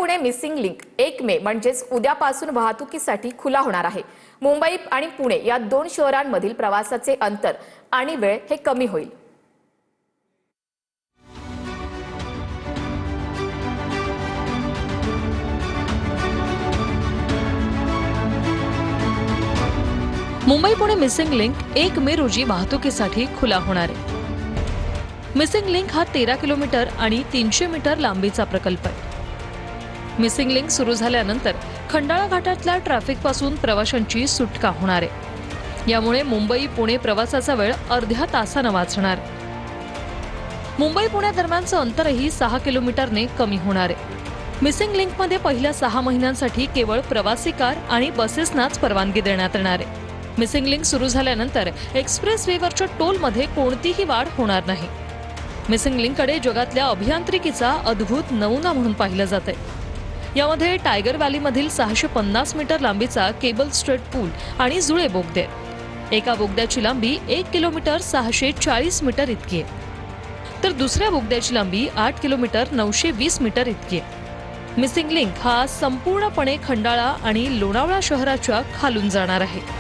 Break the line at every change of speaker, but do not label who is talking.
Pune missing link 1 मे म्हणजेच उद्यापासून वाहतुकीसाठी खुला होणार आहे। मुंबई आणि पुणे या दोन शहरांमधील प्रवासाचे अंतर आणि वेळ हे कमी होईल।
मुंबई पुणे मिसिंग लिंक 1 मे रोजी वाहतुकीसाठी खुला होणार आहे। मिसिंग लिंक हा 13 किलोमीटर आणि 300 मीटर लांबीचा प्रकल्प आहे। मिसिंग लिंक सुरू झाल्यानंतर खंडाळा घाटातल्या ट्रॅफिकपासून प्रवाशांची सुटका होणार आहे। यामुळे मुंबई पुणे प्रवासाचा वेळ अर्ध्या तासाने वाचणार आहे। मुंबई पुणे दरम्यानचं अंतरही 6 किलोमीटरने कमी होणार आहे। मिसिंग लिंकमध्ये पहिल्या 6 महिन्यांसाठी केवळ प्रवासी कार आणि बसेसनाच परवानगी देण्यात येणार आहे। मिसिंग लिंक सुरू झाल्यानंतर एक्सप्रेस वेवरच्या टोलमध्ये कोणतीही वाढ होणार नाही। मिसिंग लिंककडे जगातल्या अभियांत्रिकीचा अद्भुत नमुना म्हणून पाहिलं जातंय। यामध्ये टायगर व्हॅलीमधील 650 मीटर लांबीचा केबल स्ट्रेट पूल आणि जुळे बोगदे आहेत। एका बोगद्याची लांबी 1 किलोमीटर 640 मीटर इतकी आहे, तर दुसऱ्या बोगद्याची लांबी 8 किलोमीटर 920 मीटर इतकी आहे। मिसिंग लिंक हा संपूर्णपणे खंडाळा आणि लोणावळा शहराच्या खालून जाणार आहे।